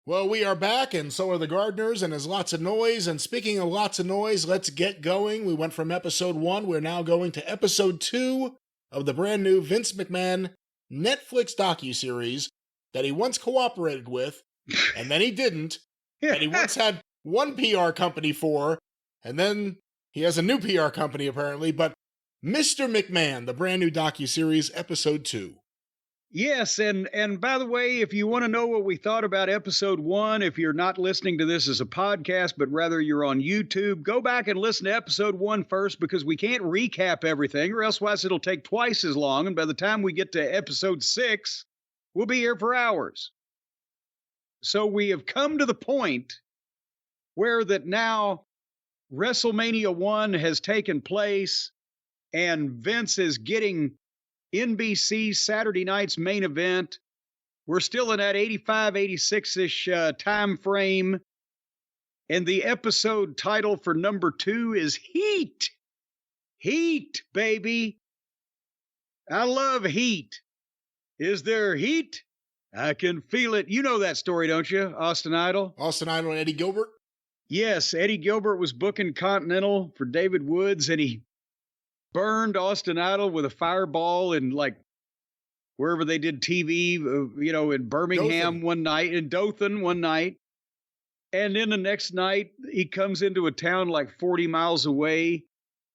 Well, we are back, and so are the gardeners, and there's lots of noise. And speaking of lots of noise, let's get going. We went from episode 1. We're now going to episode 2 of the brand new Vince McMahon Netflix docuseries that he once cooperated with, and then he didn't, that he once had one PR company for, and then he has a new PR company apparently. But Mr. McMahon, the brand new docuseries, episode 2. Yes, and by the way, if you want to know what we thought about episode 1, if you're not listening to this as a podcast, but rather you're on YouTube, go back and listen to episode 1 first, because we can't recap everything, or else it'll take twice as long, and by the time we get to episode 6, we'll be here for hours. So we have come to the point where that now WrestleMania 1 has taken place, and Vince is getting NBC Saturday night's main event. We're still in that 85, 86-ish time frame. And the episode title for number 2 is Heat. Heat, baby. I love heat. Is there heat? I can feel it. You know that story, don't you, Austin Idol? Austin Idol and Eddie Gilbert? Yes, Eddie Gilbert was booking Continental for David Woods, and he burned Austin Idol with a fireball in, like, wherever they did TV, in Birmingham Dothan. one night, in Dothan one night. And then the next night, he comes into a town like 40 miles away,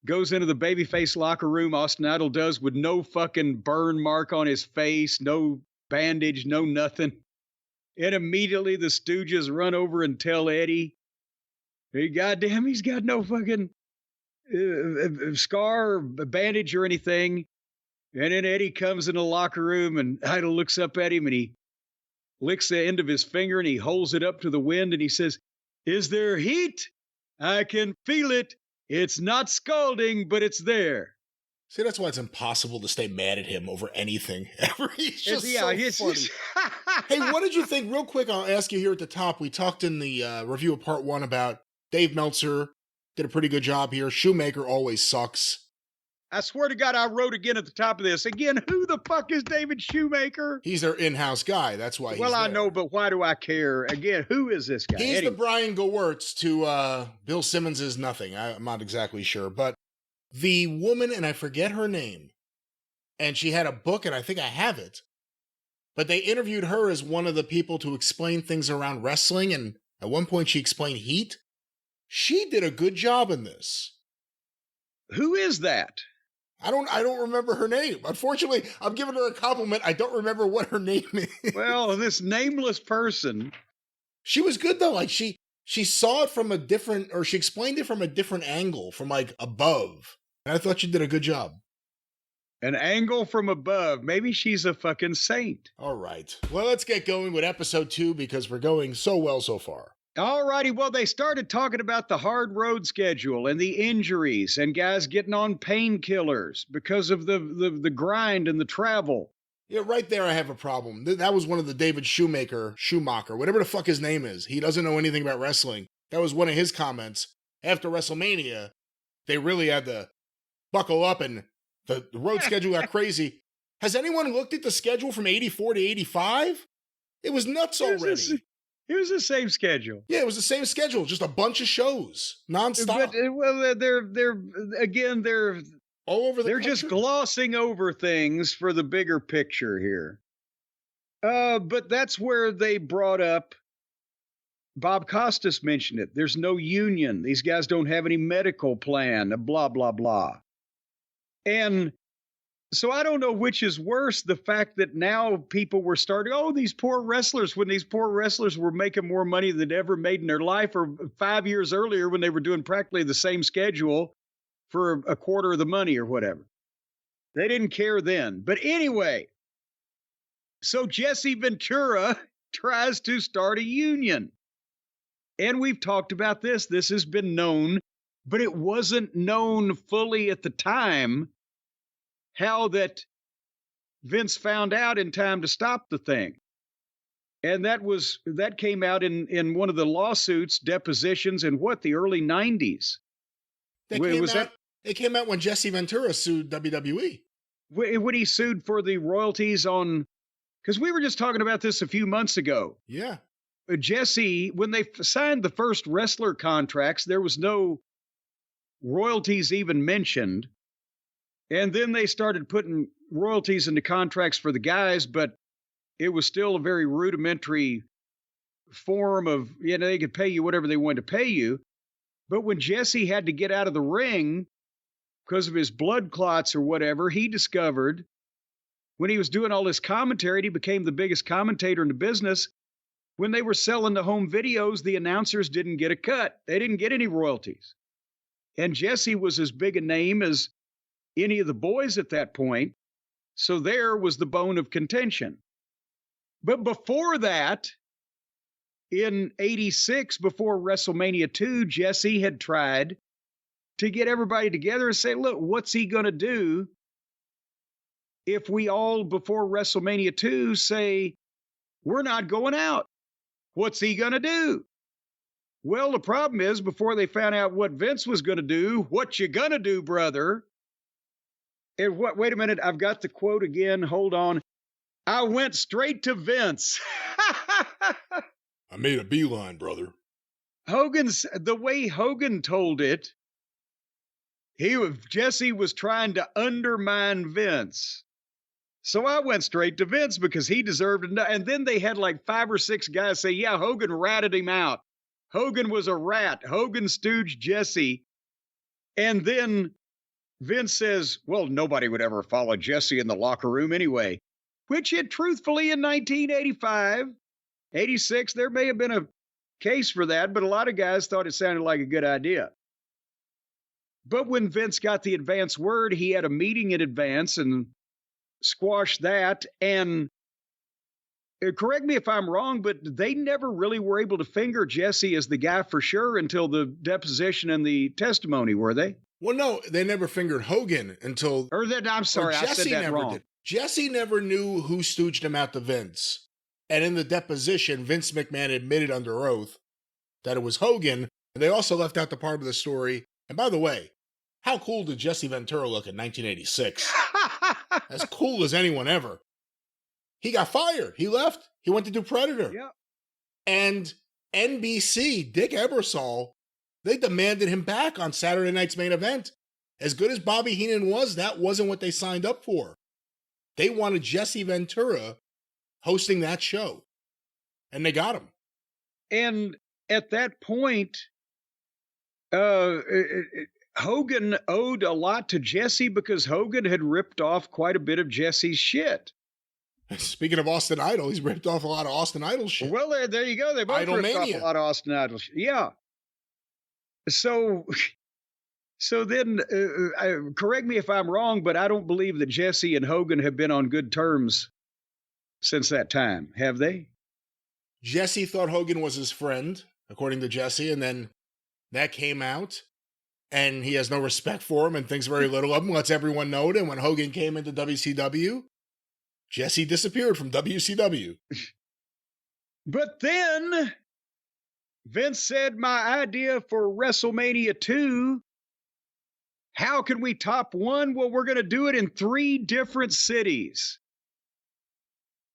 goes into the babyface locker room, Austin Idol does, with no fucking burn mark on his face, no bandage, no nothing. And immediately the Stooges run over and tell Eddie, hey, goddamn, he's got no fucking scar or bandage or anything. And then Eddie comes in the locker room, and Idol looks up at him, and he licks the end of his finger and he holds it up to the wind, and he says, is there heat? I can feel it. It's not scalding, but it's there. See, that's why it's impossible to stay mad at him over anything ever. He's just funny. Hey, what did you think? Real quick, I'll ask you here at the top. We talked in the review of part 1 about Dave Meltzer did a pretty good job here. Shoemaker always sucks. I swear to God, I wrote again at the top of this. Again, who the fuck is David Shoemaker? He's their in-house guy. That's why he's Well, I there. know, but why do I care? Again, who is this guy? He's Anyway. the Brian Gewirtz to Bill Simmons' nothing. I'm not exactly sure. But the woman, and I forget her name, and she had a book, and I think I have it, but they interviewed her as one of the people to explain things around wrestling, and at one point she explained heat. She did a good job in this. Who is that? I don't remember her name. Unfortunately, I'm giving her a compliment. I don't remember what her name is. Well, this nameless person. She was good though. Like she saw it from a different, or she explained it from a different angle, from like above. And I thought she did a good job. An angle from above. Maybe she's a fucking saint. All right. Well, let's get going with episode 2 because we're going so well so far. All righty. Well, they started talking about the hard road schedule and the injuries and guys getting on painkillers because of the grind and the travel. Yeah, right there I have a problem. That was one of the David Schumacher, whatever the fuck his name is. He doesn't know anything about wrestling. That was one of his comments. After WrestleMania, they really had to buckle up and the road schedule got crazy. Has anyone looked at the schedule from 84 to 85? It was nuts already. It was the same schedule. Yeah, it was the same schedule, just a bunch of shows, nonstop. But, well, they're all over the They're country. just glossing over things for the bigger picture here. But that's where they brought up, Bob Costas mentioned it. There's no union. These guys don't have any medical plan, blah, blah, blah. And so I don't know which is worse, the fact that now people were starting, these poor wrestlers, when these poor wrestlers were making more money than ever made in their life, or 5 years earlier when they were doing practically the same schedule for a quarter of the money or whatever. They didn't care then. But anyway, so Jesse Ventura tries to start a union. And we've talked about this. This has been known, but it wasn't known fully at the time how that Vince found out in time to stop the thing. And that came out in one of the lawsuits, depositions in the early 90s. It came out when Jesse Ventura sued WWE. When he sued for the royalties on, because we were just talking about this a few months ago. Yeah. Jesse, when they signed the first wrestler contracts, there was no royalties even mentioned. And then they started putting royalties into contracts for the guys, but it was still a very rudimentary form of, they could pay you whatever they wanted to pay you. But when Jesse had to get out of the ring because of his blood clots or whatever, he discovered when he was doing all this commentary, he became the biggest commentator in the business. When they were selling the home videos, the announcers didn't get a cut. They didn't get any royalties. And Jesse was as big a name as any of the boys at that point. So there was the bone of contention. But before that, in '86, before WrestleMania 2, Jesse had tried to get everybody together and say, look, what's he going to do if we all, before WrestleMania 2, say, we're not going out? What's he going to do? Well, the problem is, before they found out what Vince was going to do, what you going to do, brother? And wait a minute, I've got the quote again. Hold on. I went straight to Vince. I made a beeline, brother. The way Hogan told it, Jesse was trying to undermine Vince. So I went straight to Vince because he deserved it. And then they had like 5 or 6 guys say, yeah, Hogan ratted him out. Hogan was a rat. Hogan stooged Jesse. And then Vince says, well, nobody would ever follow Jesse in the locker room anyway. Which it truthfully in 1985, 86, there may have been a case for that, but a lot of guys thought it sounded like a good idea. But when Vince got the advance word, he had a meeting in advance and squashed that. And correct me if I'm wrong, but they never really were able to finger Jesse as the guy for sure until the deposition and the testimony, were they? Well, no, they never fingered Hogan until... I'm sorry, I said that wrong. Jesse never knew who stooged him out to Vince. And in the deposition, Vince McMahon admitted under oath that it was Hogan. And they also left out the part of the story. And by the way, how cool did Jesse Ventura look in 1986? As cool as anyone ever. He got fired. He left. He went to do Predator. Yeah. And NBC, Dick Ebersol, they demanded him back on Saturday night's main event. As good as Bobby Heenan was, that wasn't what they signed up for. They wanted Jesse Ventura hosting that show. And they got him. And at that point, Hogan owed a lot to Jesse because Hogan had ripped off quite a bit of Jesse's shit. Speaking of Austin Idol, he's ripped off a lot of Austin Idol shit. Well, there you go. They both ripped off a lot of Austin Idol shit. Yeah. So then, correct me if I'm wrong, but I don't believe that Jesse and Hogan have been on good terms since that time, have they? Jesse thought Hogan was his friend, according to Jesse, and then that came out, and he has no respect for him and thinks very little of him, lets everyone know it, and when Hogan came into WCW, Jesse disappeared from WCW. But then Vince said, my idea for WrestleMania 2, how can we top one? Well, we're going to do it in 3 different cities.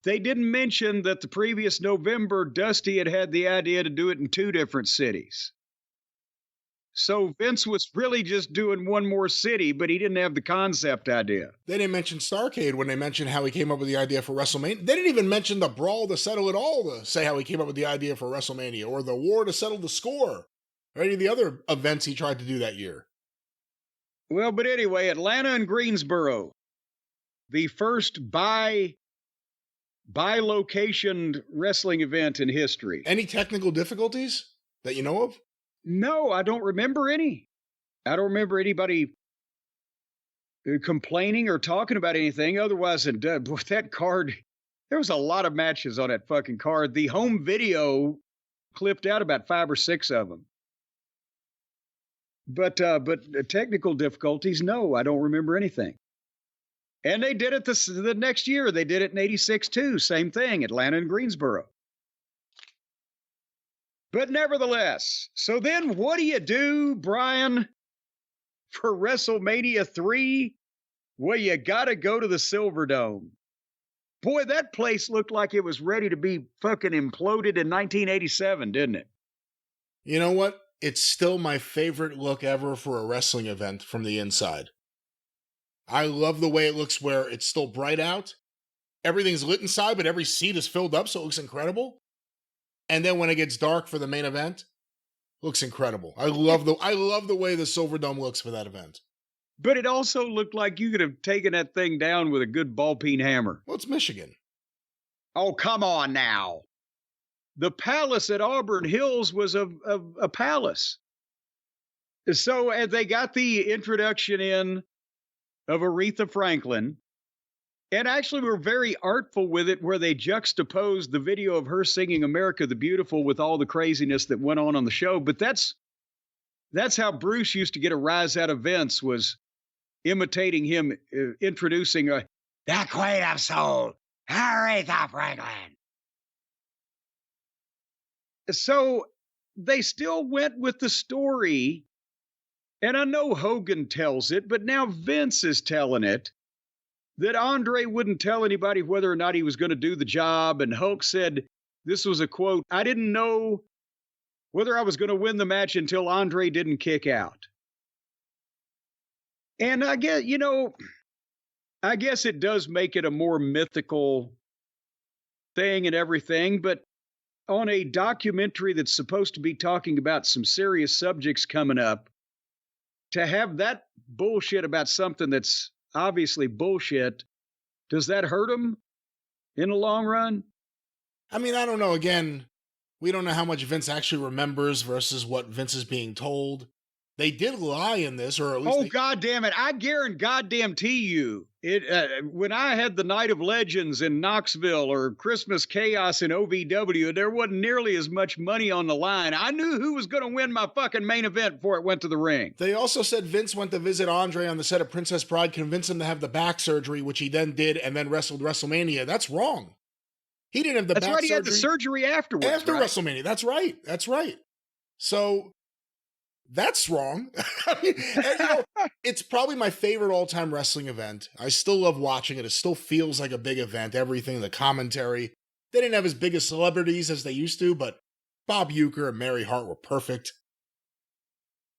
They didn't mention that the previous November, Dusty had the idea to do it in 2 different cities. So Vince was really just doing one more city, but he didn't have the concept idea. They didn't mention Starrcade when they mentioned how he came up with the idea for WrestleMania. They didn't even mention the Brawl to settle it all to say how he came up with the idea for WrestleMania, or the War to settle the score, or any of the other events he tried to do that year. Well, but anyway, Atlanta and Greensboro, the first bi-location wrestling event in history. Any technical difficulties that you know of? No, I don't remember any. I don't remember anybody complaining or talking about anything. Otherwise, that card, there was a lot of matches on that fucking card. The home video clipped out about 5 or 6 of them. But technical difficulties, no, I don't remember anything. And they did it the next year. They did it in '86 too. Same thing, Atlanta and Greensboro. But nevertheless, so then what do you do, Brian, for WrestleMania 3? Well, you got to go to the Silverdome. Boy, that place looked like it was ready to be fucking imploded in 1987, didn't it? You know what? It's still my favorite look ever for a wrestling event from the inside. I love the way it looks where it's still bright out. Everything's lit inside, but every seat is filled up, so it looks incredible. And then when it gets dark for the main event, looks incredible. I love the way the Silver Dome looks for that event. But it also looked like you could have taken that thing down with a good ball-peen hammer. Well, it's Michigan. Oh, come on now. The palace at Auburn Hills was a palace. So as they got the introduction in of Aretha Franklin, and actually were very artful with it, where they juxtaposed the video of her singing America the Beautiful with all the craziness that went on the show. But that's how Bruce used to get a rise out of Vince, was imitating him, introducing the Queen of Soul, Aretha Franklin. So they still went with the story. And I know Hogan tells it, but now Vince is telling it, that Andre wouldn't tell anybody whether or not he was going to do the job. And Hulk said, this was a quote, "I didn't know whether I was going to win the match until Andre didn't kick out." And I guess it does make it a more mythical thing and everything, but on a documentary that's supposed to be talking about some serious subjects coming up, to have that bullshit about something that's obviously bullshit, does that hurt him in the long run? I mean, I don't know. Again, we don't know how much Vince actually remembers versus what Vince is being told. They did lie in this, or at least God damn it! I guarantee you, when I had the Night of Legends in Knoxville or Christmas Chaos in OVW, there wasn't nearly as much money on the line. I knew who was going to win my fucking main event before it went to the ring. They also said Vince went to visit Andre on the set of Princess Bride, convinced him to have the back surgery, which he then did, and then wrestled WrestleMania. That's wrong. He didn't have the back surgery. That's right, he had the surgery afterwards. After WrestleMania. That's right. So that's wrong. I mean, and, it's probably my favorite all-time wrestling event. I still love watching it. It still feels like a big event. Everything, the commentary. They didn't have as big as celebrities as they used to, but Bob Uecker and Mary Hart were perfect.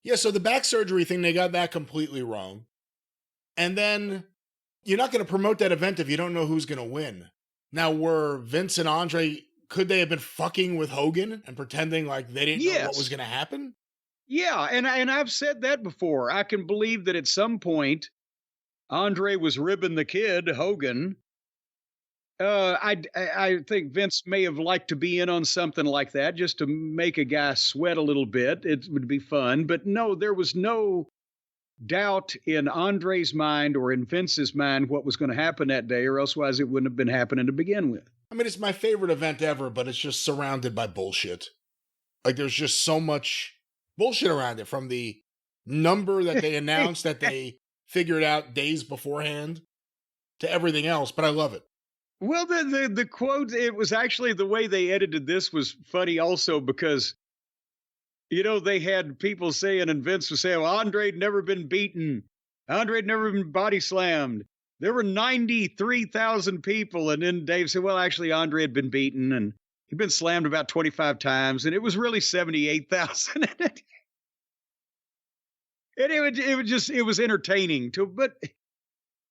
Yeah, so the back surgery thing, they got that completely wrong. And then you're not going to promote that event if you don't know who's going to win. Now, were Vince and Andre, could they have been fucking with Hogan and pretending like they didn't know what was going to happen? Yeah, and I've said that before. I can believe that at some point, Andre was ribbing the kid, Hogan. I think Vince may have liked to be in on something like that, just to make a guy sweat a little bit. It would be fun. But no, there was no doubt in Andre's mind or in Vince's mind what was going to happen that day, or elsewise it wouldn't have been happening to begin with. I mean, it's my favorite event ever, but it's just surrounded by bullshit. Like, there's just so much bullshit around it, from the number that they announced that they figured out days beforehand to everything else, but I love it. Well, the quote, it was actually the way they edited this was funny also, because, they had people saying, and Vince was saying, well, Andre'd never been beaten. Andre'd never been body slammed. There were 93,000 people. And then Dave said, well, actually, Andre had been beaten and he'd been slammed about 25 times. And it was really 78,000. And it was entertaining too. But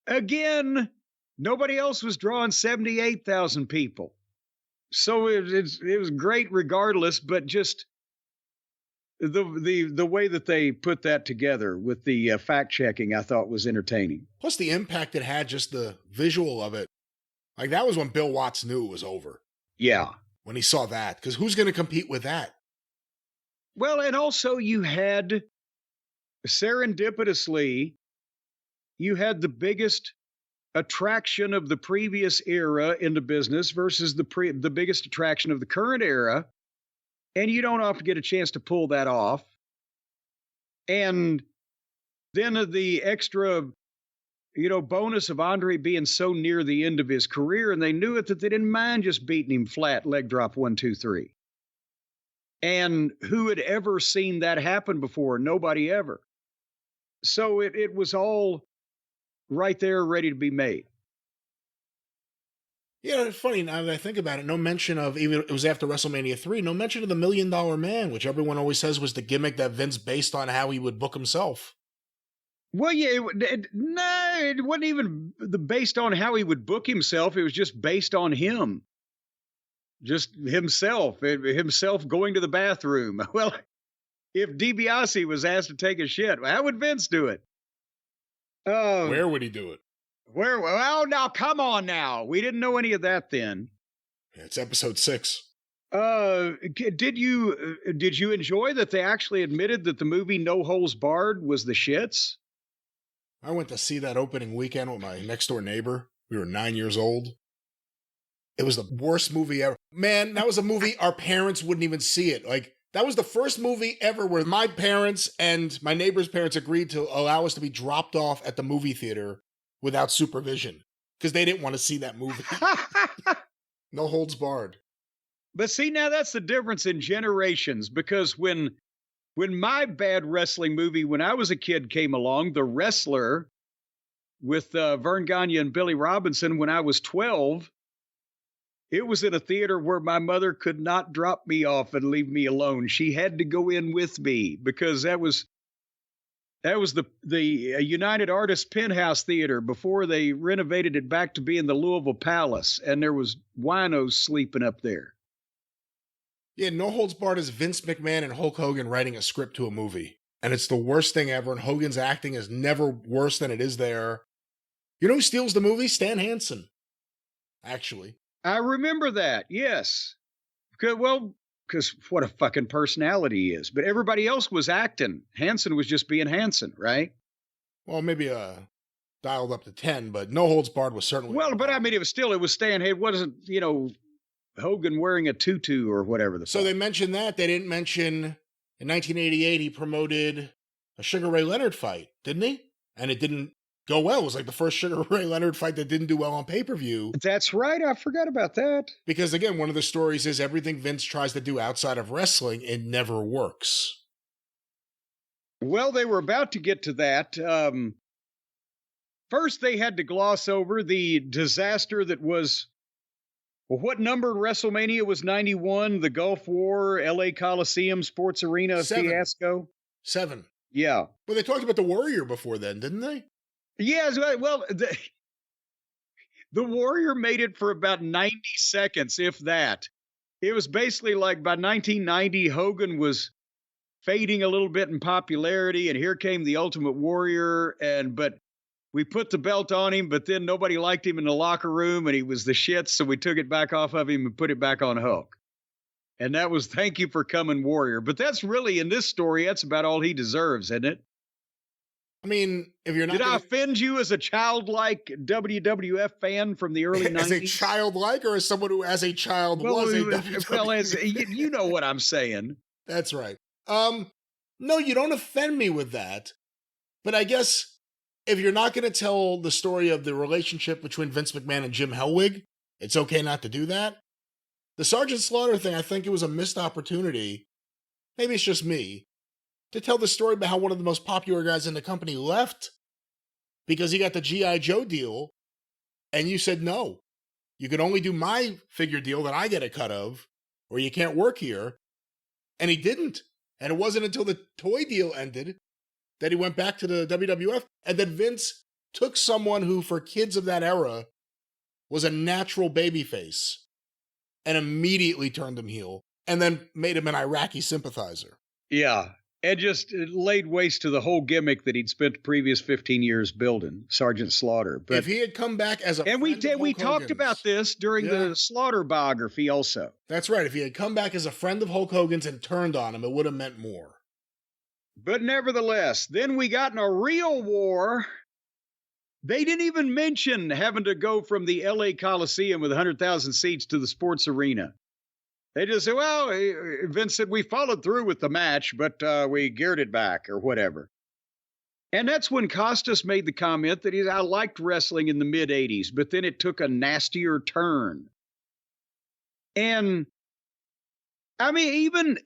again, nobody else was drawing 78,000 people. So it was great regardless, but just the way that they put that together with the fact checking, I thought was entertaining. Plus the impact it had, just the visual of it. Like, that was when Bill Watts knew it was over. Yeah. When he saw that, because who's going to compete with that? Well, and also you had, serendipitously, you had the biggest attraction of the previous era in the business versus the biggest attraction of the current era. And you don't often get a chance to pull that off. And then the extra, bonus of Andre being so near the end of his career, and they knew it, that they didn't mind just beating him flat, leg drop 1, 2, 3. And who had ever seen that happen before? Nobody ever. So it was all right there, ready to be made. Yeah, it's funny now that I think about it. No mention of, even it was after WrestleMania 3, no mention of the $1 Million Man, which everyone always says was the gimmick that Vince based on how he would book himself. Well, yeah, no, it wasn't even based on how he would book himself. It was just based on him, just himself going to the bathroom. Well, if DiBiase was asked to take a shit, how would Vince do it? Where would he do it? Well, now come on now. We didn't know any of that then. It's episode 6. Did you enjoy that they actually admitted that the movie No Holds Barred was the shits? I went to see that opening weekend with my next door neighbor. We were 9 years old. It was the worst movie ever. Man, that was a movie our parents wouldn't even see it. Like, that was the first movie ever where my parents and my neighbor's parents agreed to allow us to be dropped off at the movie theater without supervision because they didn't want to see that movie. No Holds Barred. But see, now that's the difference in generations, because when my bad wrestling movie when I was a kid came along, The Wrestler with Vern Gagne and Billy Robinson, when I was 12, it was in a theater where my mother could not drop me off and leave me alone. She had to go in with me because that was the United Artists Penthouse Theater before they renovated it back to being the Louisville Palace, and there was winos sleeping up there. Yeah, No Holds Barred is Vince McMahon and Hulk Hogan writing a script to a movie. And it's the worst thing ever, and Hogan's acting is never worse than it is there. You know who steals the movie? Stan Hansen. Actually. I remember that, yes. Because what a fucking personality he is. But everybody else was acting. Hansen was just being Hansen, right? Well, maybe dialed up to 10, but No Holds Barred was certainly... Well, but I mean, it was Stan. It wasn't, Hogan wearing a tutu or whatever. So they mentioned that. They didn't mention in 1988 he promoted a Sugar Ray Leonard fight, didn't he? And it didn't go well. It was like the first Sugar Ray Leonard fight that didn't do well on pay-per-view. That's right. I forgot about that. Because again, one of the stories is everything Vince tries to do outside of wrestling, it never works. Well, they were about to get to that. First, they had to gloss over the disaster that was... Well, what number in WrestleMania was 91? The Gulf War, LA Coliseum, Sports Arena 7. fiasco? 7. Yeah. Well, they talked about the Warrior before then, didn't they? Yes. Well, the Warrior made it for about 90 seconds, if that. It was basically like by 1990, Hogan was fading a little bit in popularity, and here came the Ultimate Warrior, but we put the belt on him, but then nobody liked him in the locker room, and he was the shit, so we took it back off of him and put it back on Hulk. And that was Thank You for Coming, Warrior. But that's really, in this story, that's about all he deserves, isn't it? I mean, if you're not... Did I offend you as a childlike WWF fan from the early 90s? As a childlike, or as someone who as a child was a WWF? Well, you know what I'm saying. That's right. No, you don't offend me with that. But I guess... if you're not going to tell the story of the relationship between Vince McMahon and Jim Hellwig, it's okay not to do that. The Sergeant Slaughter thing, I think it was a missed opportunity, maybe it's just me, to tell the story about how one of the most popular guys in the company left because he got the G.I. Joe deal, and you said no. You could only do my figure deal that I get a cut of, or you can't work here. And he didn't. And it wasn't until the toy deal ended that he went back to the WWF, and then Vince took someone who, for kids of that era, was a natural babyface, and immediately turned him heel, and then made him an Iraqi sympathizer. Yeah, and just laid waste to the whole gimmick that he'd spent the previous 15 years building, Sergeant Slaughter. But if he had come back as a and we talked about this during the Slaughter biography also. That's right. If he had come back as a friend of Hulk Hogan's and turned on him, it would have meant more. But nevertheless, then we got in a real war. They didn't even mention having to go from the LA Coliseum with 100,000 seats to the Sports Arena. They just said, well, Vince said, we followed through with the match, but we geared it back or whatever. And that's when Costas made the comment that I liked wrestling in the mid-'80s, but then it took a nastier turn. And, I mean,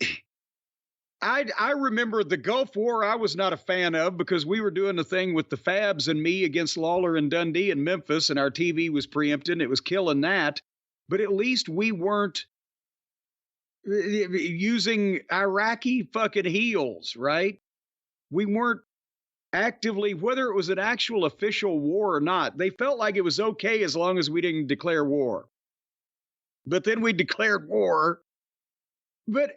I remember the Gulf War I was not a fan of because we were doing the thing with the Fabs and me against Lawler and Dundee in Memphis, and our TV was preempted, and it was killing that. But at least we weren't using Iraqi fucking heels, right? We weren't actively, whether it was an actual official war or not, they felt like it was okay as long as we didn't declare war. But then we declared war. But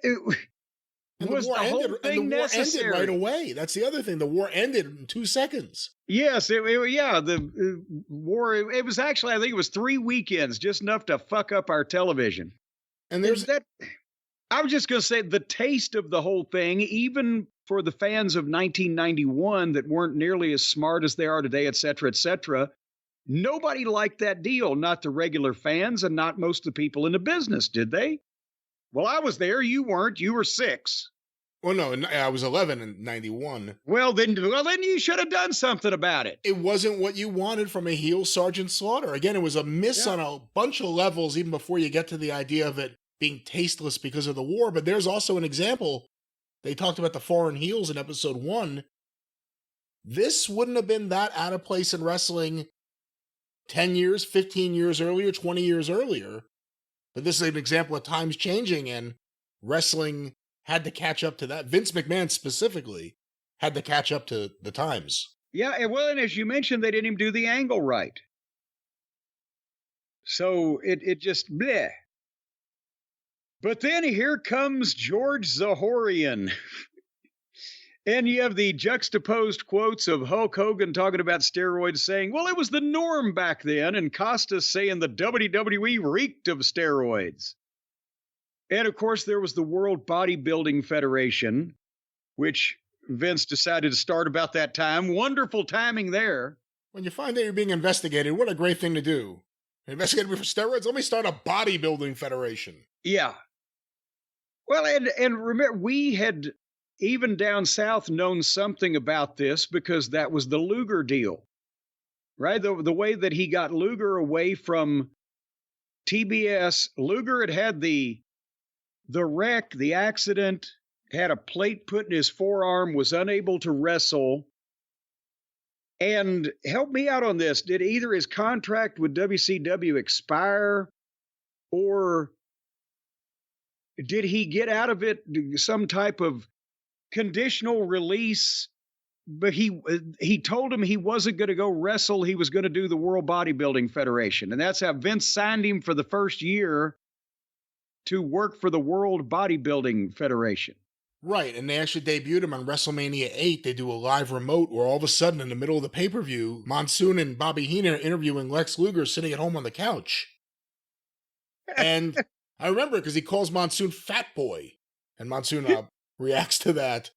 was the whole thing necessary? Ended right away. That's the other thing. The war ended in 2 seconds. Yes, the war. It was actually, I think it was 3 weekends, just enough to fuck up our television. And there's that. I was just going to say the taste of the whole thing, even for the fans of 1991 that weren't nearly as smart as they are today, et cetera, nobody liked that deal. Not the regular fans and not most of the people in the business, did they? Well, I was there. You weren't. You were 6. Well, no, I was 11 in 91. Well, then you should have done something about it. It wasn't what you wanted from a heel Sergeant Slaughter. Again, it was a miss on a bunch of levels, even before you get to the idea of it being tasteless because of the war. But there's also an example. They talked about the foreign heels in episode 1. This wouldn't have been that out of place in wrestling 10 years, 15 years earlier, 20 years earlier. But this is an example of times changing, and wrestling had to catch up to that. Vince McMahon specifically had to catch up to the times. Yeah, and as you mentioned, they didn't even do the angle right. So it just bleh. But then here comes George Zahorian. And you have the juxtaposed quotes of Hulk Hogan talking about steroids saying, well, it was the norm back then, and Costas saying the WWE reeked of steroids. And, of course, there was the World Bodybuilding Federation, which Vince decided to start about that time. Wonderful timing there. When you find that you're being investigated, what a great thing to do. Investigate me for steroids? Let me start a bodybuilding federation. Yeah. Well, and remember, we had, even down south, known something about this because that was the Luger deal, right? The way that he got Luger away from TBS. Luger had the wreck, the accident, had a plate put in his forearm, was unable to wrestle. And help me out on this. Did either his contract with WCW expire, or did he get out of it some type of conditional release? But he told him he wasn't going to go wrestle. He was going to do the World Bodybuilding Federation. And that's how Vince signed him for the first year to work for the World Bodybuilding Federation. Right, and they actually debuted him on WrestleMania 8. They do a live remote where all of a sudden, in the middle of the pay-per-view, Monsoon and Bobby Heenan are interviewing Lex Luger sitting at home on the couch. And I remember because he calls Monsoon Fat Boy, and Monsoon reacts to that.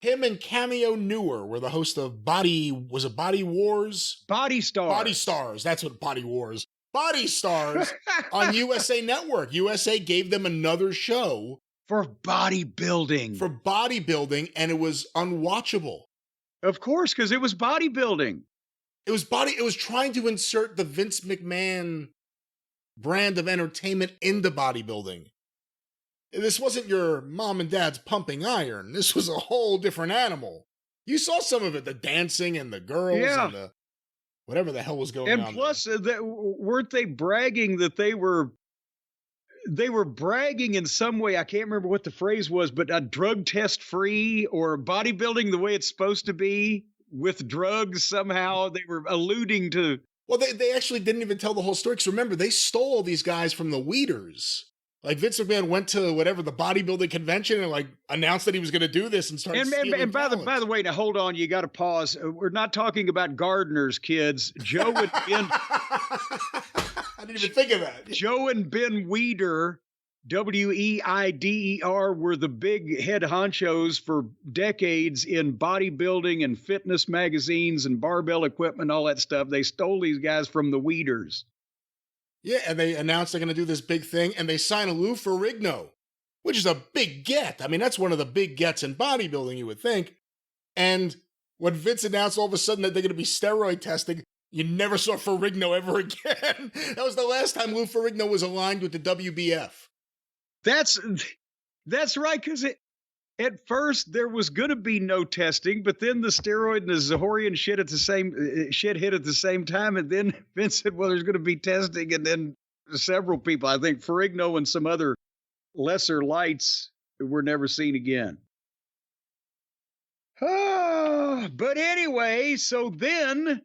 Him and Cameo Newer were the host of Body Wars? Body Stars. Body Stars, that's what Body Wars. Body Stars on USA Network. USA gave them another show. For bodybuilding. And it was unwatchable. Of course, because it was bodybuilding. It was trying to insert the Vince McMahon brand of entertainment into bodybuilding. This wasn't your mom and dad's pumping iron. This was a whole different animal. You saw some of it, the dancing and the girls and the whatever the hell was going on. And plus, weren't they bragging that they were bragging in some way? I can't remember what the phrase was, but a drug test free or bodybuilding the way it's supposed to be with drugs somehow. They were alluding to. Well, they actually didn't even tell the whole story. Because remember, they stole all these guys from the Weeders. Like Vince McMahon went to whatever the bodybuilding convention and like announced that he was going to do this and started. And by the way, now hold on, you got to pause. We're not talking about gardeners, kids. Joe and Ben. I didn't even think of that. Joe and Ben Weider, Weider, were the big head honchos for decades in bodybuilding and fitness magazines and barbell equipment, all that stuff. They stole these guys from the Weeders. Yeah, and they announced they're going to do this big thing, and they sign Lou Ferrigno, which is a big get. I mean, that's one of the big gets in bodybuilding, you would think. And when Vince announced all of a sudden that they're going to be steroid testing, you never saw Ferrigno ever again. That was the last time Lou Ferrigno was aligned with the WBF. That's right, because at first there was going to be no testing, but then the steroid and the Zahorian shit hit at the same time. And then Vince said, well, there's going to be testing. And then several people, I think Ferrigno and some other lesser lights, were never seen again. But anyway, so then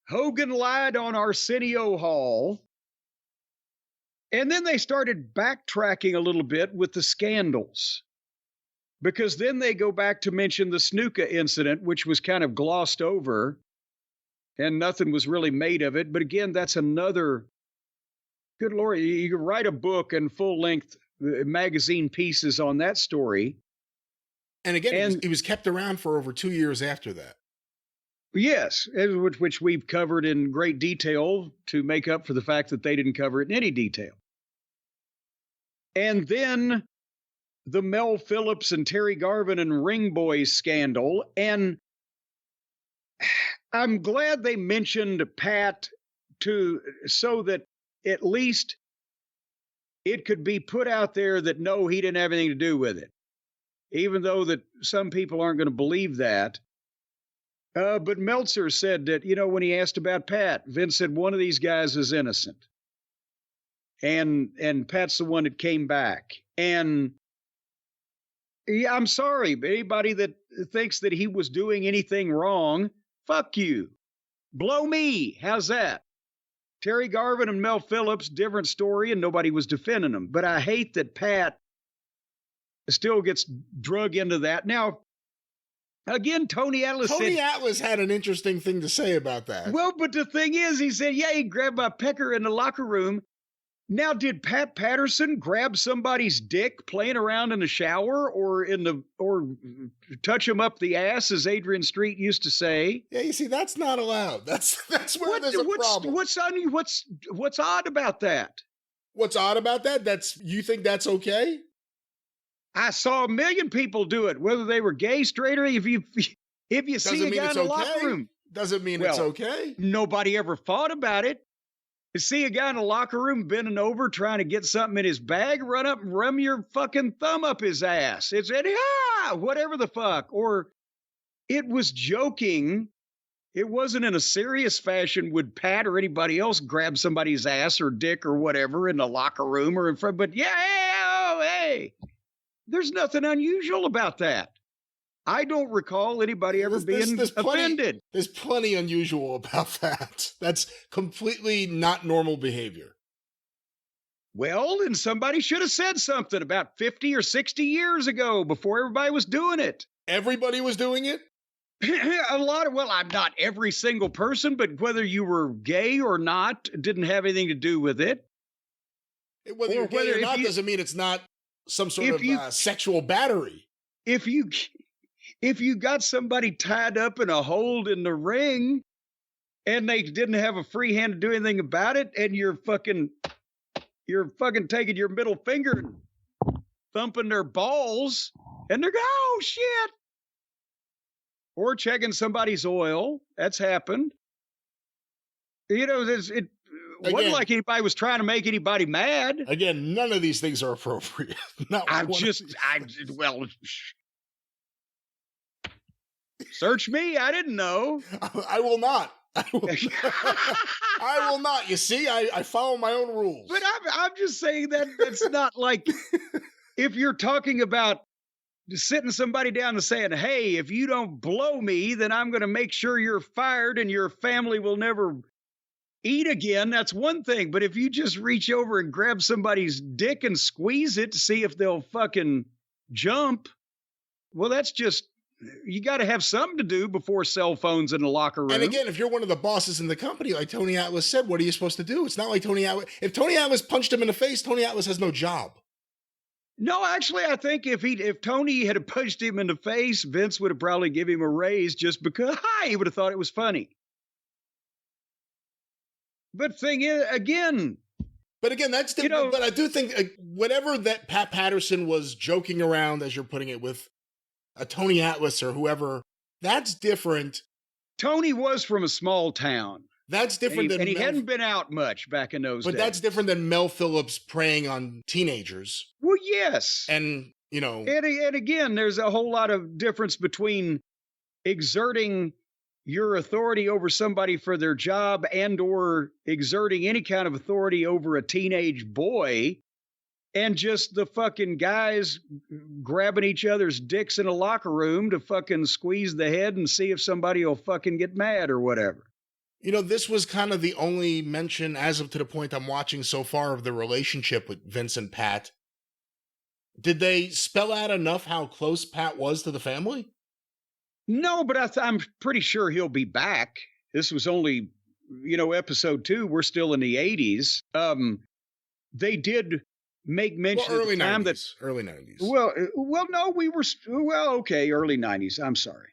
Hogan lied on Arsenio Hall. And then they started backtracking a little bit with the scandals. Because then they go back to mention the Snuka incident, which was kind of glossed over. And nothing was really made of it. But again, that's another, good Lord, you could write a book and full-length magazine pieces on that story. And again, it was kept around for over 2 years after that. Yes, which we've covered in great detail to make up for the fact that they didn't cover it in any detail. And then the Mel Phillips and Terry Garvin and Ring Boys scandal. And I'm glad they mentioned Pat so that at least it could be put out there that no, he didn't have anything to do with it. Even though that some people aren't going to believe that. But Meltzer said that, when he asked about Pat, Vince said one of these guys is innocent. And Pat's the one that came back. And yeah, I'm sorry, but anybody that thinks that he was doing anything wrong, fuck you. Blow me. How's that? Terry Garvin and Mel Phillips, different story, and nobody was defending them. But I hate that Pat still gets drug into that. Now, again, Tony Atlas had an interesting thing to say about that. Well, but the thing is, he said, yeah, he grabbed my pecker in the locker room. Now, did Pat Patterson grab somebody's dick playing around in the shower or touch him up the ass, as Adrian Street used to say? Yeah, you see, that's not allowed. That's where there's a problem. What's odd about that? What's odd about that? You think that's okay? I saw a million people do it, whether they were gay, straight, or if you see a guy in the locker room. Doesn't mean it's okay. Nobody ever thought about it. You see a guy in the locker room bending over trying to get something in his bag, run up and run your fucking thumb up his ass. It's whatever the fuck. Or it was joking. It wasn't in a serious fashion. Would Pat or anybody else grab somebody's ass or dick or whatever in the locker room or in front? But hey. There's nothing unusual about that. I don't recall anybody ever being offended. There's plenty unusual about that. That's completely not normal behavior. Well, then somebody should have said something about 50 or 60 years ago before everybody was doing it. Everybody was doing it? I'm not every single person, but whether you were gay or not didn't have anything to do with it. Whether you're gay or not doesn't mean it's not some sort of sexual battery. If you got somebody tied up in a hold in the ring and they didn't have a free hand to do anything about it, and you're fucking taking your middle finger and thumping their balls, and they're going, oh shit. Or checking somebody's oil. That's happened. It wasn't like anybody was trying to make anybody mad. Again, none of these things are appropriate. Search me. I didn't know. I will not. I will not. You see, I follow my own rules. But I'm just saying that it's not like if you're talking about sitting somebody down and saying, hey, if you don't blow me, then I'm going to make sure you're fired and your family will never eat again. That's one thing. But if you just reach over and grab somebody's dick and squeeze it to see if they'll fucking jump, well, that's just, you got to have something to do before cell phones in the locker room. And again, if you're one of the bosses in the company, like Tony Atlas said, what are you supposed to do? It's not like Tony Atlas. If Tony Atlas punched him in the face, Tony Atlas has no job. No, actually, I think if Tony had punched him in the face, Vince would have probably given him a raise just because he would have thought it was funny. But thing is, again. But again, that's different. But I do think whatever that Pat Patterson was joking around, as you're putting it, with a Tony Atlas or whoever, that's different. Tony was from a small town. That's different and he hadn't been out much back in those days. But that's different than Mel Phillips preying on teenagers. Well, yes. And And again, there's a whole lot of difference between exerting your authority over somebody for their job and or exerting any kind of authority over a teenage boy and just the fucking guys grabbing each other's dicks in a locker room to fucking squeeze the head and see if somebody will fucking get mad or whatever. This was kind of the only mention as of to the point I'm watching so far of the relationship with Vince and Pat. Did they spell out enough how close Pat was to the family? No, but I'm pretty sure he'll be back. This was only, episode 2. We're still in the 80s. They did make mention early at the time 90s. Early 90s. Well, no, we were, okay, early 90s. I'm sorry.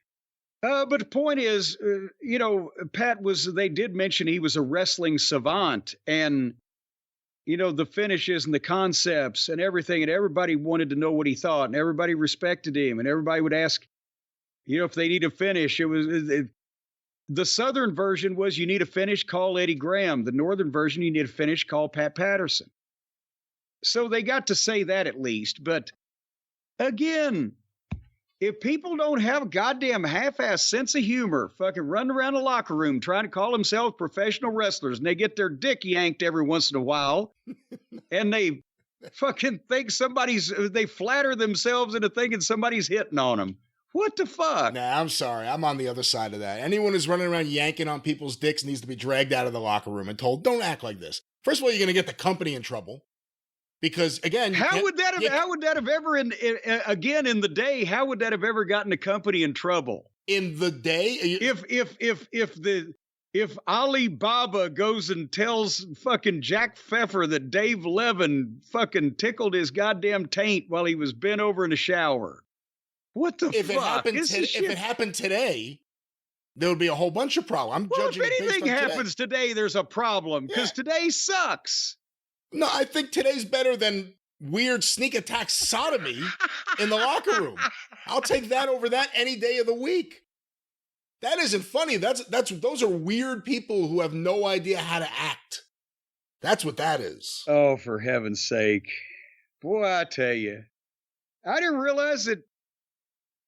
But the point is, Pat they did mention he was a wrestling savant and, the finishes and the concepts and everything. And everybody wanted to know what he thought and everybody respected him. And everybody would ask, if they need a finish. The Southern version was you need a finish, call Eddie Graham. The Northern version, you need a finish, call Pat Patterson. So they got to say that at least. But again, if people don't have a goddamn half-ass sense of humor, fucking running around the locker room trying to call themselves professional wrestlers, and they get their dick yanked every once in a while, and they fucking think they flatter themselves into thinking somebody's hitting on them. What the fuck? Nah, I'm sorry. I'm on the other side of that. Anyone who's running around yanking on people's dicks needs to be dragged out of the locker room and told, don't act like this. First of all, you're going to get the company in trouble. Because again, how would that have ever in the day? How would that have ever gotten the company in trouble? In the day, if Alibaba goes and tells fucking Jack Pfeffer that Dave Levin fucking tickled his goddamn taint while he was bent over in the shower, what the fuck? If it happened today, there would be a whole bunch of problems. If anything happens today, there's a problem because today sucks. No, I think today's better than weird sneak attack sodomy in the locker room. I'll take that over that any day of the week. That isn't funny. Those are weird people who have no idea how to act. That's what that is. Oh, for heaven's sake. Boy, I tell you. I didn't realize that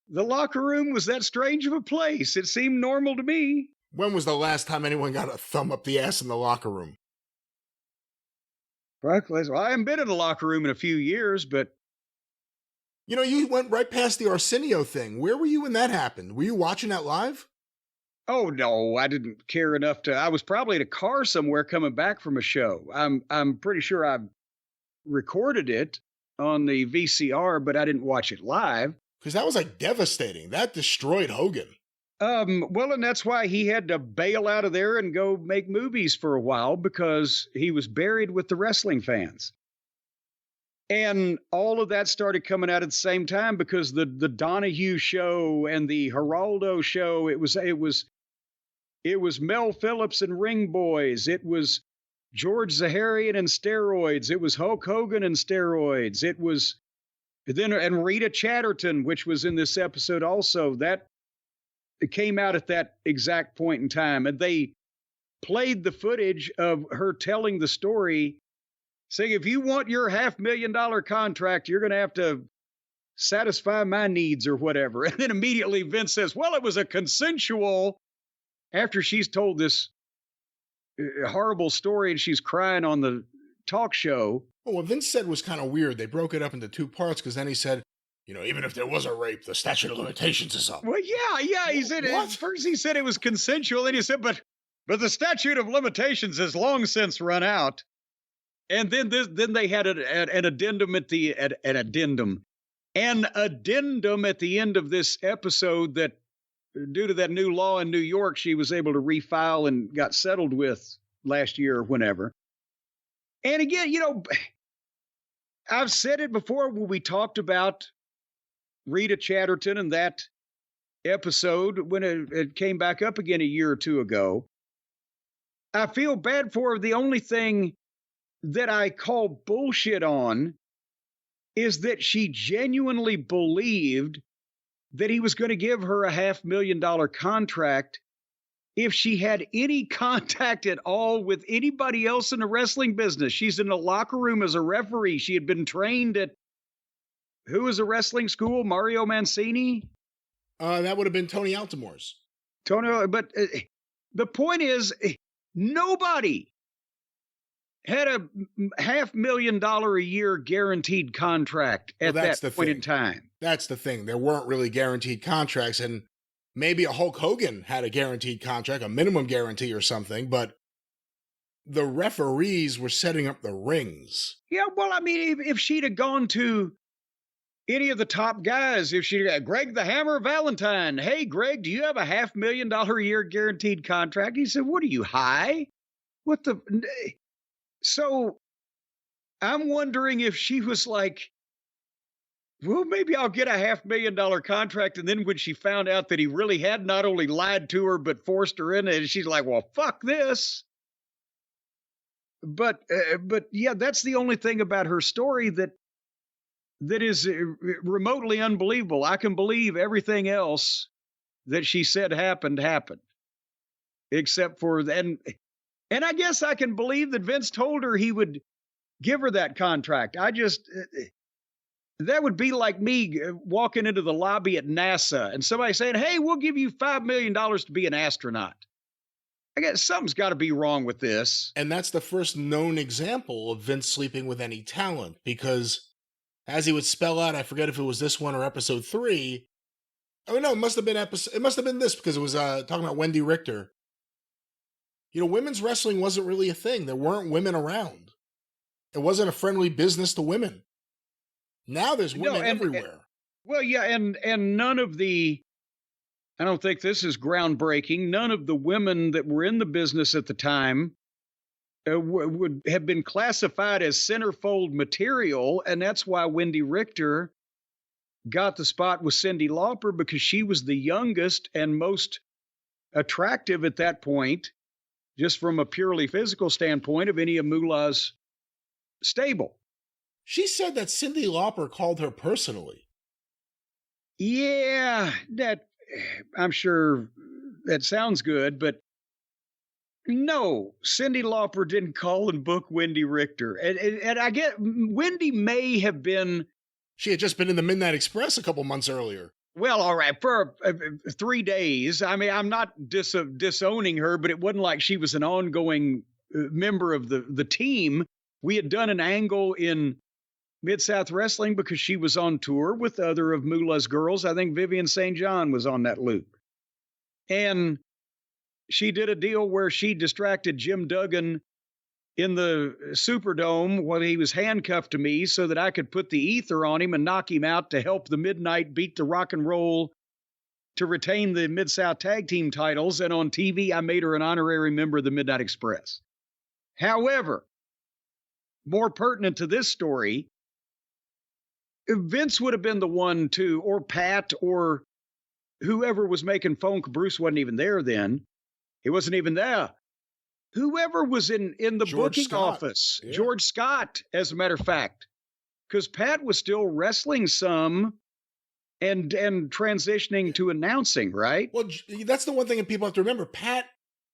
the locker room was that strange of a place. It seemed normal to me. When was the last time anyone got a thumb up the ass in the locker room? Well, I haven't been in the locker room in a few years, but... You went right past the Arsenio thing. Where were you when that happened? Were you watching that live? Oh, no, I didn't care enough to... I was probably in a car somewhere coming back from a show. I'm pretty sure I recorded it on the VCR, but I didn't watch it live. Because that was devastating. That destroyed Hogan. Well, and that's why he had to bail out of there and go make movies for a while because he was buried with the wrestling fans. And all of that started coming out at the same time because the Donahue show and the Geraldo show, it was Mel Phillips and Ring Boys. It was George Zaharian and steroids. It was Hulk Hogan and steroids. It was and Rita Chatterton, which was in this episode also, that it came out at that exact point in time. And they played the footage of her telling the story, saying, if you want your $500,000 contract, you're going to have to satisfy my needs or whatever. And then immediately Vince says, well, it was a consensual, after she's told this horrible story and she's crying on the talk show. Well, what Vince said was kind of weird. They broke it up into two parts because then he said, even if there was a rape, the statute of limitations is up. Well, yeah. He said, first he said it was consensual. Then he said, but the statute of limitations has long since run out. And then they had an addendum at the addendum at the end of this episode that due to that new law in New York, she was able to refile and got settled with last year or whenever. And again, I've said it before when we talked about Rita Chatterton and that episode when it came back up again a year or two ago. I feel bad for her. The only thing that I call bullshit on is that she genuinely believed that he was going to give her a $500,000 contract if she had any contact at all with anybody else in the wrestling business. She's in the locker room as a referee. She had been trained at Who was a wrestling school? Mario Mancini? That would have been Tony Altomore's. Tony, but the point is, nobody had a $500,000 a year guaranteed contract at that point in time. That's the thing. There weren't really guaranteed contracts, and maybe a Hulk Hogan had a guaranteed contract, a minimum guarantee or something, but the referees were setting up the rings. Yeah, well, I mean, if she'd have gone to any of the top guys, if she Greg the Hammer Valentine, hey, Greg, do you have a $500,000 a year guaranteed contract? He said, what are you, high? What the? So I'm wondering if she was like, well, maybe I'll get a $500,000 contract. And then when she found out that he really had not only lied to her, but forced her in it, she's like, well, fuck this. But yeah, that's the only thing about her story that is remotely unbelievable. I can believe everything else that she said happened, except for then. And I guess I can believe that Vince told her he would give her that contract. That would be like me walking into the lobby at NASA and somebody saying, hey, we'll give you $5 million to be an astronaut. I guess something's got to be wrong with this. And that's the first known example of Vince sleeping with any talent, because as he would spell out, I forget if it was this one or episode 3. Oh no, it must have been this, because it was talking about Wendy Richter. You know, women's wrestling wasn't really a thing. There weren't women around. It wasn't a friendly business to women. Now there's women everywhere. Well, yeah, and none of the, I don't think this is groundbreaking, none of the women that were in the business at the time would have been classified as centerfold material, and that's why Wendy Richter got the spot with Cyndi Lauper, because she was the youngest and most attractive at that point, just from a purely physical standpoint, of any of Moolah's stable. She said that Cyndi Lauper called her personally. Yeah, that I'm sure that sounds good, but no, Cyndi Lauper didn't call and book Wendy Richter. And I get Wendy may have been. She had just been in the Midnight Express a couple months earlier. Well, all right, for 3 days. I mean, I'm not disowning her, but it wasn't like she was an ongoing member of the team. We had done an angle in Mid-South Wrestling because she was on tour with other of Moolah's girls. I think Vivian St. John was on that loop. And she did a deal where she distracted Jim Duggan in the Superdome while he was handcuffed to me so that I could put the ether on him and knock him out to help the Midnight beat the Rock and Roll to retain the Mid-South Tag Team titles. And on TV, I made her an honorary member of the Midnight Express. However, more pertinent to this story, Vince would have been the one to, or Pat, or whoever was making phone. Bruce wasn't even there then. He wasn't even there. Whoever was in the booking office, yeah. George Scott, as a matter of fact, because Pat was still wrestling some and transitioning to announcing, right? Well, that's the one thing that people have to remember. Pat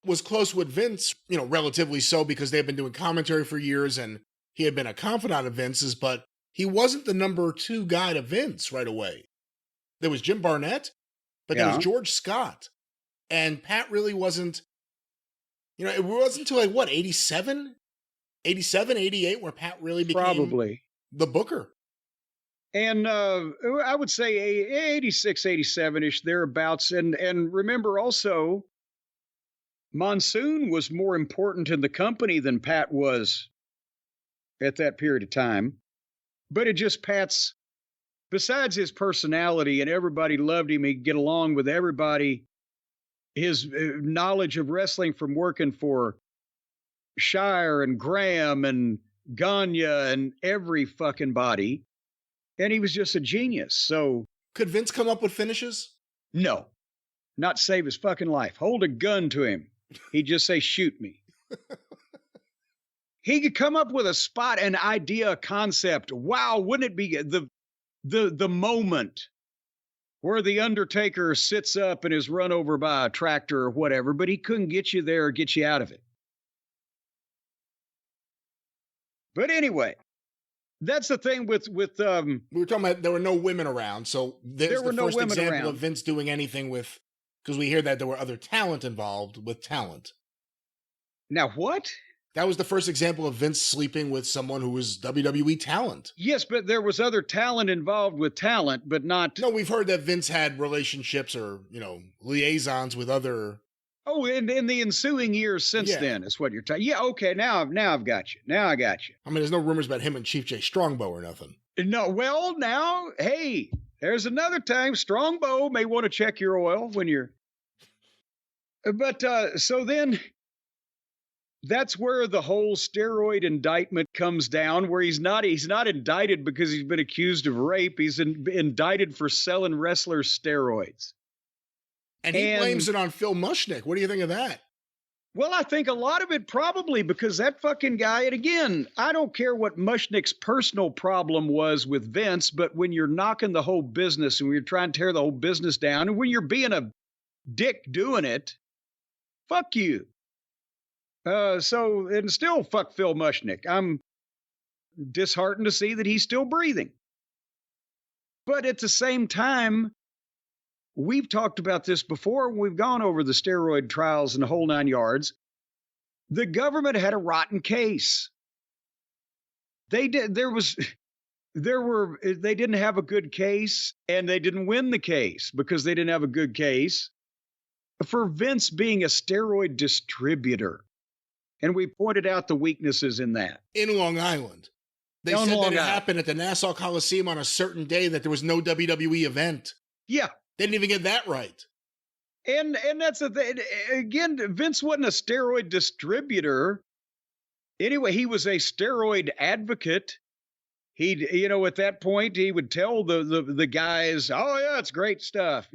was close with Vince, you know, relatively so, because they've been doing commentary for years and he had been a confidant of Vince's, but he wasn't the number 2 guy to Vince right away. There was Jim Barnett, but there was George Scott. And Pat really wasn't, you know, it wasn't until like, what, 87, 88, where Pat really became probably the booker. And I would say 86, 87-ish, thereabouts. And remember also, Monsoon was more important in the company than Pat was at that period of time. But it just Pat's, besides his personality, and everybody loved him, he'd get along with everybody, his knowledge of wrestling from working for Shire and Graham and Gagne and every fucking body. And he was just a genius. So could Vince come up with finishes? No, not save his fucking life. Hold a gun to him. He'd just say, shoot me. He could come up with a spot, an idea, a concept. Wow, wouldn't it be the moment where the Undertaker sits up and is run over by a tractor or whatever, but he couldn't get you there or get you out of it. But anyway, That's the thing with We were talking about there were no women around, so there's There were the no first women example around. of Vince doing anything with, because we hear that there were other talent involved with talent. now what? That was the first example of Vince sleeping with someone who was WWE talent. Yes, but there was other talent involved with talent, but not. No, we've heard that Vince had relationships or, liaisons with other. Oh, in the ensuing years since Yeah. then is what you're talking. Yeah, okay, now I've got you. Now I got you. I mean, there's no rumors about him and Chief J Strongbow or nothing. No, well, now, hey, there's another time Strongbow may want to check your oil when you're. But so then that's where the whole steroid indictment comes down, where he's not indicted because he's been accused of rape. He's indicted for selling wrestlers steroids. And he blames it on Phil Mushnick. What do you think of that? Well, I think a lot of it probably because that fucking guy, and again, I don't care what Mushnick's personal problem was with Vince, but when you're knocking the whole business and when you're trying to tear the whole business down, and when you're being a dick doing it, fuck you. And still fuck Phil Mushnick. I'm disheartened to see that he's still breathing. But at the same time, we've talked about this before. We've gone over the steroid trials and the whole 9 yards. The government had a rotten case. They did. They didn't have a good case, and they didn't win the case because they didn't have a good case for Vince being a steroid distributor. And we pointed out the weaknesses in that. In Long Island. They said that it happened at the Nassau Coliseum on a certain day that there was no WWE event. Yeah. They didn't even get that right. And that's the thing. Again, Vince wasn't a steroid distributor. Anyway, he was a steroid advocate. He, at that point, he would tell the guys, oh, yeah, it's great stuff,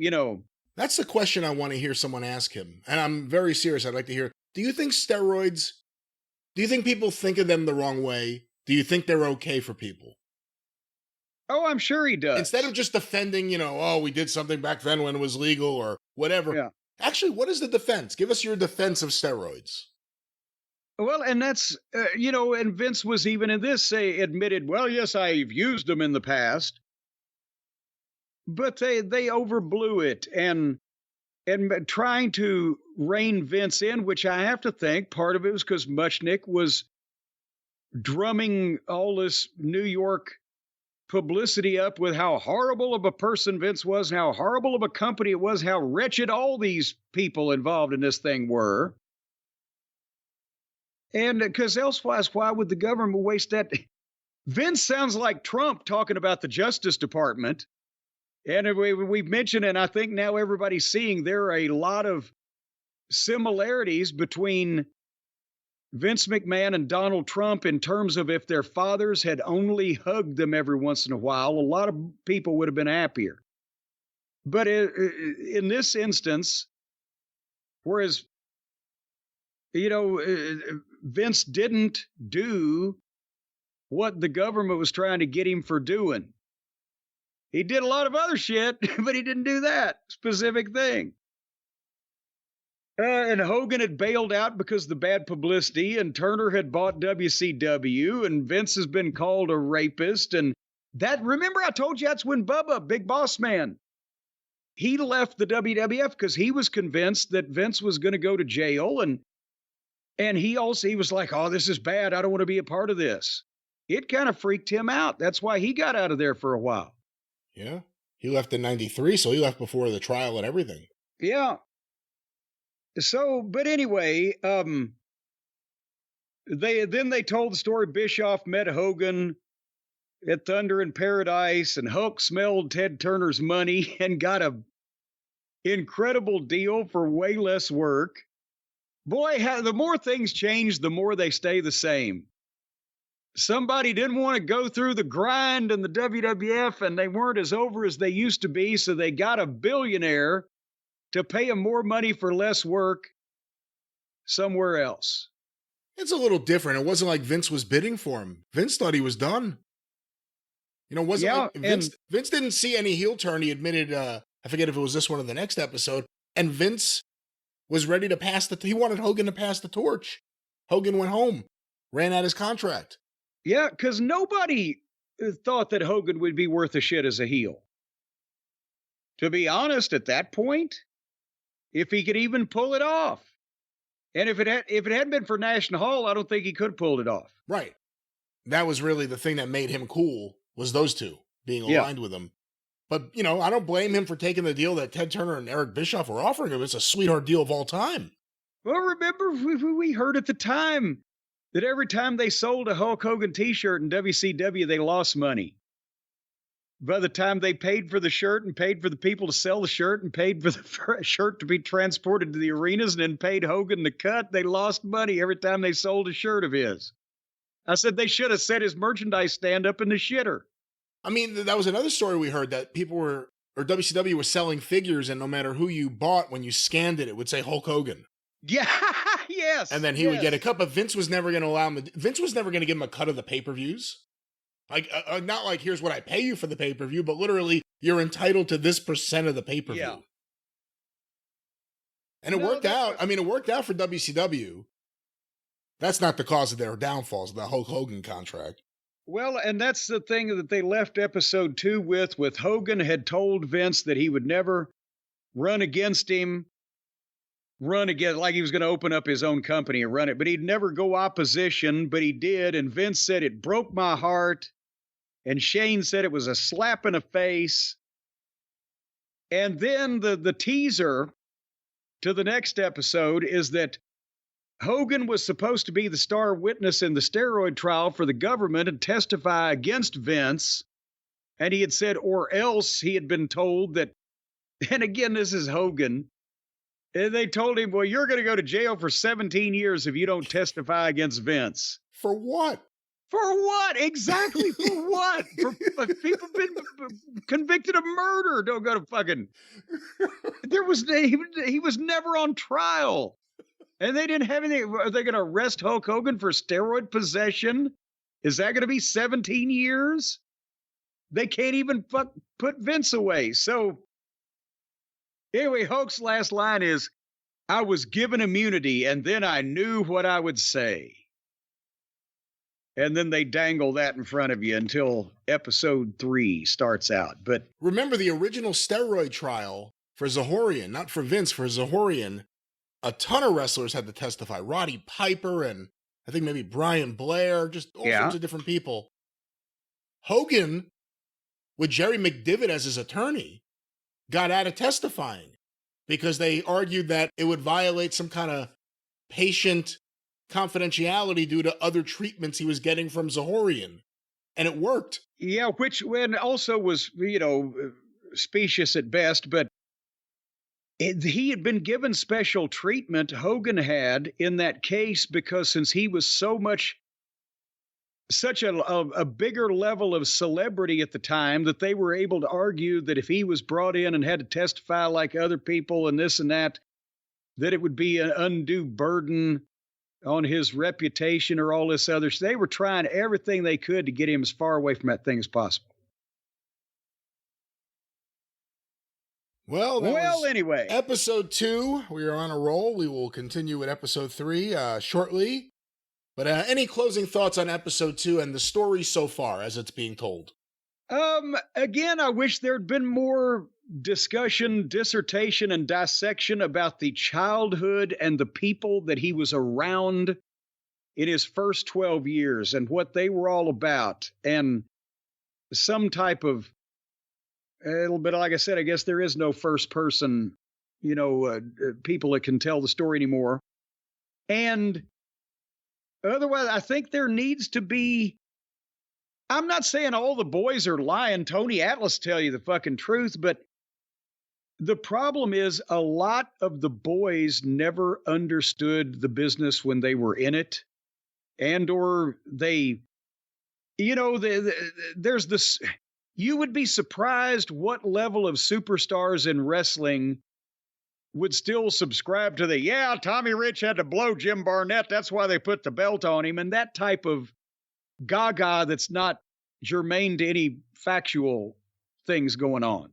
That's the question I want to hear someone ask him. And I'm very serious. I'd like to hear, do you think people think of them the wrong way? Do you think they're okay for people? Oh, I'm sure he does. Instead of just defending, we did something back then when it was legal or whatever. Yeah. Actually, what is the defense? Give us your defense of steroids. Well, and that's, and Vince was even in this admitted, well, yes, I've used them in the past. But they overblew it and trying to rein Vince in, which I have to think part of it was because Mushnick was drumming all this New York publicity up with how horrible of a person Vince was, and how horrible of a company it was, how wretched all these people involved in this thing were. And because elsewise, why would the government waste that? Vince sounds like Trump talking about the Justice Department. And we've mentioned, and I think now everybody's seeing there are a lot of similarities between Vince McMahon and Donald Trump in terms of if their fathers had only hugged them every once in a while, a lot of people would have been happier. But in this instance, whereas, Vince didn't do what the government was trying to get him for doing. He did a lot of other shit, but he didn't do that specific thing. And Hogan had bailed out because of the bad publicity, and Turner had bought WCW, and Vince has been called a rapist. And that, remember I told you that's when Bubba, Big Boss Man, he left the WWF because he was convinced that Vince was going to go to jail. And he was like, oh, this is bad. I don't want to be a part of this. It kind of freaked him out. That's why he got out of there for a while. Yeah. He left in 93, so he left before the trial and everything. Yeah. So, but anyway, they told the story. Bischoff met Hogan at Thunder in Paradise, and Hulk smelled Ted Turner's money and got a incredible deal for way less work. Boy, the more things change, the more they stay the same. Somebody didn't want to go through the grind in the WWF, and they weren't as over as they used to be, so they got a billionaire to pay him more money for less work somewhere else. It's a little different. It wasn't like Vince was bidding for him. Vince thought he was done. Vince didn't see any heel turn. He admitted, I forget if it was this one or the next episode, and Vince was ready to pass he wanted Hogan to pass the torch. Hogan went home, ran out his contract. Yeah, because nobody thought that Hogan would be worth a shit as a heel. To be honest, at that point, if he could even pull it off. And if it hadn't been for National Hall, I don't think he could have pulled it off. Right. That was really the thing that made him cool, was those two being aligned with him. But, you know, I don't blame him for taking the deal that Ted Turner and Eric Bischoff were offering him. It's a sweetheart deal of all time. Well, remember, we heard at the time that every time they sold a Hulk Hogan t-shirt in WCW, they lost money. By the time they paid for the shirt and paid for the people to sell the shirt and paid for the shirt to be transported to the arenas and then paid Hogan the cut, they lost money every time they sold a shirt of his. I said they should have set his merchandise stand up in the shitter. I mean, that was another story we heard, that WCW was selling figures, and no matter who you bought, when you scanned it, it would say Hulk Hogan. Yeah, yes. And then he would get a cut, but Vince was never going to allow him. Vince was never going to give him a cut of the pay-per-views. Like, not like, here's what I pay you for the pay-per-view, but literally, you're entitled to this % of the pay-per-view. Yeah. And it worked out. I mean, it worked out for WCW. That's not the cause of their downfalls, the Hulk Hogan contract. Well, and that's the thing that they left episode 2 with Hogan had told Vince that he would never run against him, like he was going to open up his own company and run it, but he'd never go opposition, but he did. And Vince said it broke my heart. And Shane said it was a slap in the face. And then the teaser to the next episode is that Hogan was supposed to be the star witness in the steroid trial for the government and testify against Vince. And he had said, or else he had been told that, and again, this is Hogan. And they told him, well, you're going to go to jail for 17 years if you don't testify against Vince. For what? For what? Exactly. For what? For people been convicted of murder. Don't go to fucking. He was never on trial. And they didn't have anything. Are they going to arrest Hulk Hogan for steroid possession? Is that going to be 17 years? They can't even put Vince away. So anyway, Hulk's last line is, I was given immunity and then I knew what I would say. And then they dangle that in front of you until episode 3 starts out. But remember the original steroid trial for Zahorian, not for Vince, for Zahorian. A ton of wrestlers had to testify. Roddy Piper and I think maybe Brian Blair, just all sorts of different people. Hogan, with Jerry McDivitt as his attorney, got out of testifying because they argued that it would violate some kind of patient confidentiality due to other treatments he was getting from Zahorian. And it worked. Yeah, which also was, specious at best, but he had been given special treatment, Hogan had, in that case, because since he was such a bigger level of celebrity at the time, that they were able to argue that if he was brought in and had to testify like other people and this and that it would be an undue burden on his reputation or all this other. So they were trying everything they could to get him as far away from that thing as possible. Well, anyway. Episode 2, we are on a roll. We will continue with episode 3 shortly. But any closing thoughts on episode 2 and the story so far as it's being told? Again, I wish there'd been more discussion, dissertation, and dissection about the childhood and the people that he was around in his first 12 years and what they were all about. And some type of, a little bit, like I said, I guess there is no first person, people that can tell the story anymore. And otherwise, I think there needs to be, I'm not saying all the boys are lying. Tony Atlas tell you the fucking truth, but the problem is a lot of the boys never understood the business when they were in it. And or they, there's this, you would be surprised what level of superstars in wrestling would still subscribe to Tommy Rich had to blow Jim Barnett. That's why they put the belt on him. And that type of gaga that's not germane to any factual things going on.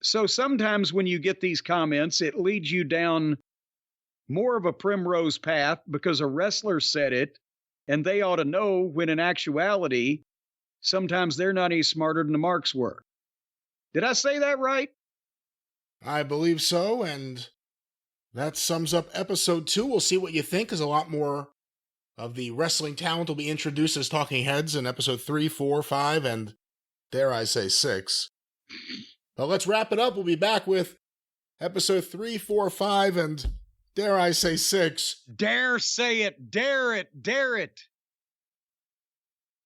So sometimes when you get these comments, it leads you down more of a primrose path because a wrestler said it and they ought to know, when in actuality, sometimes they're not any smarter than the marks were. Did I say that right? I believe so, and that sums up episode 2. We'll see what you think, because a lot more of the wrestling talent will be introduced as talking heads in episode 3, 4, 5, and dare I say 6. But let's wrap it up. We'll be back with episode 3, 4, 5, and dare I say 6. Dare say it, dare it, dare it.